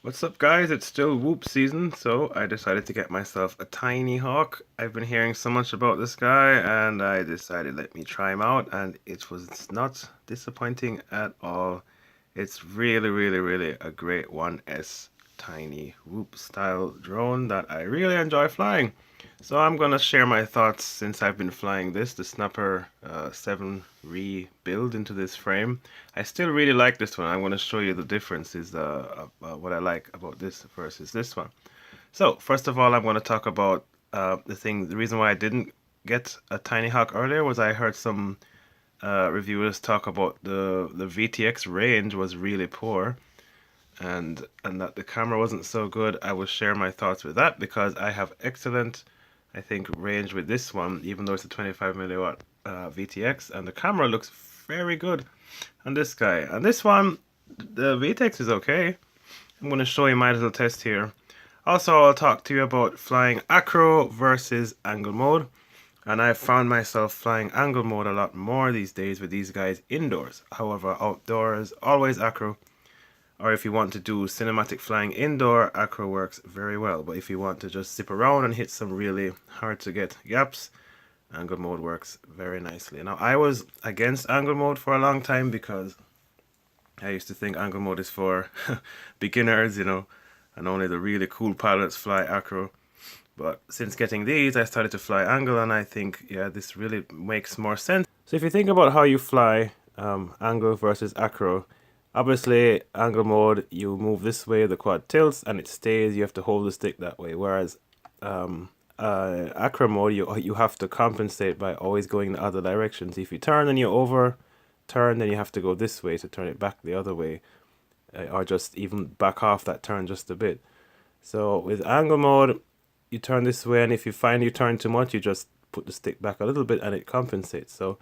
What's up, guys? It's still whoop season, so I decided to get myself a Tinyhawk. I've been hearing so much about this guy, and I decided let me try him out, and it was not disappointing at all. It's really a great 1S tiny whoop style drone that I really enjoy flying. So I'm gonna share my thoughts since I've been flying this, the Snapper 7 rebuild into this frame. I still really like this one. I'm gonna show you the differences, what I like about this versus this one. So first of all, I'm gonna talk about the reason why I didn't get a Tinyhawk earlier was I heard some reviewers talk about the VTX range was really poor and that the camera wasn't so good. I will share my thoughts with that because I have excellent, I think, range with this one, even though it's a 25 milliwatt VTX, and the camera looks very good on this guy. And this one, the VTX is okay. I'm going to show you my little test here. Also, I'll talk to you about flying acro versus angle mode. And I've found myself flying angle mode a lot more these days with these guys indoors. However, outdoors, always acro. Or if you want to do cinematic flying indoor, acro works very well. But if you want to just zip around and hit some really hard to get gaps, angle mode works very nicely. Now, I was against angle mode for a long time because I used to think angle mode is for beginners, and only the really cool pilots fly acro. But since getting these, I started to fly angle, and I think, yeah, this really makes more sense. So if you think about how you fly angle versus acro, obviously angle mode, you move this way, the quad tilts, and it stays. You have to hold the stick that way. Whereas acro mode, you have to compensate by always going the other directions. If you turn and you overturn, then you have to go this way to turn it back the other way, or just even back off that turn just a bit. So with angle mode, you turn this way, and if you find you turn too much, you just put the stick back a little bit and it compensates. So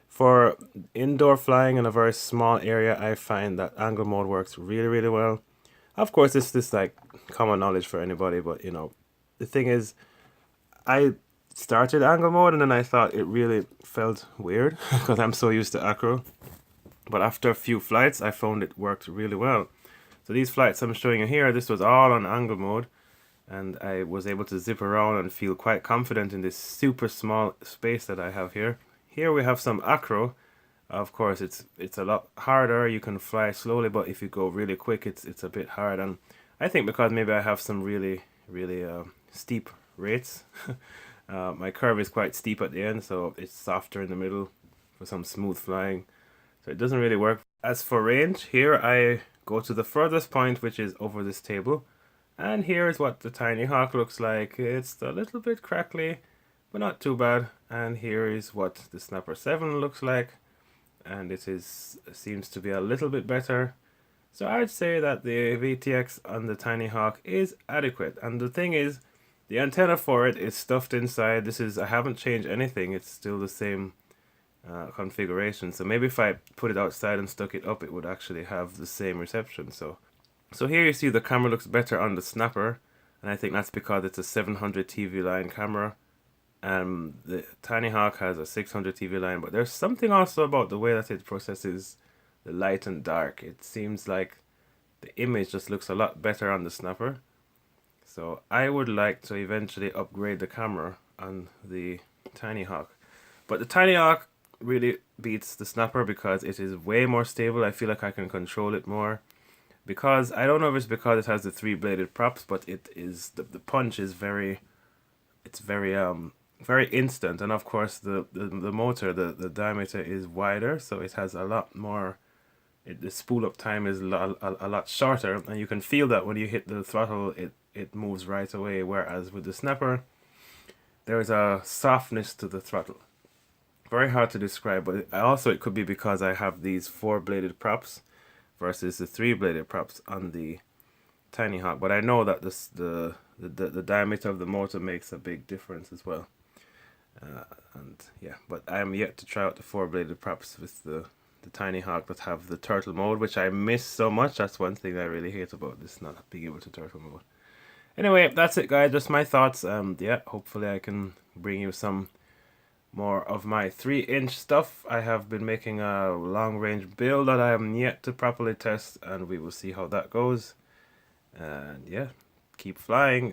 for indoor flying in a very small area, I find that angle mode works really well. Of course, it's this like common knowledge for anybody, but the thing is, I started angle mode and then I thought it really felt weird because I'm so used to acro. But after a few flights, I found it worked really well. So these flights I'm showing you here, this was all on angle mode, and I was able to zip around and feel quite confident in this super small space that I have here. Here we have some acro. Of course, it's a lot harder. You can fly slowly, but if you go really quick, it's a bit hard. And I think because maybe I have some really steep rates. My curve is quite steep at the end, so it's softer in the middle for some smooth flying. So it doesn't really work. As for range, here I go to the furthest point, which is over this table. And here is what the Tinyhawk looks like. It's a little bit crackly, but not too bad. And here is what the Snapper 7 looks like. And seems to be a little bit better. So I'd say that the VTX on the Tinyhawk is adequate. And the thing is, the antenna for it is stuffed inside. I haven't changed anything. It's still the same configuration. So maybe if I put it outside and stuck it up, it would actually have the same reception. So here you see the camera looks better on the Snapper, and I think that's because it's a 700 TV line camera. The Tinyhawk has a 600 TV line, but there's something also about the way that it processes the light and dark. It seems like the image just looks a lot better on the Snapper. So I would like to eventually upgrade the camera on the Tinyhawk. But the Tinyhawk really beats the Snapper because it is way more stable. I feel like I can control it more. Because I don't know if it's because it has the three bladed props, but it is the punch is very instant, and of course the motor, the diameter is wider, so it has a lot more. The spool up time is a lot shorter, and you can feel that when you hit the throttle, it moves right away. Whereas with the Snapper, there's a softness to the throttle. Very hard to describe, but it could be because I have these four bladed props versus the three bladed props on the Tinyhawk. But I know that the diameter of the motor makes a big difference as well. And yeah, but I am yet to try out the four bladed props with the Tinyhawk that have the turtle mode, which I miss so much. That's one thing I really hate about this, not being able to turtle mode. Anyway, that's it, guys. Just my thoughts. Yeah, hopefully I can bring you some more of my 3-inch stuff. I have been making a long range build that I am yet to properly test, and we will see how that goes. And yeah, keep flying.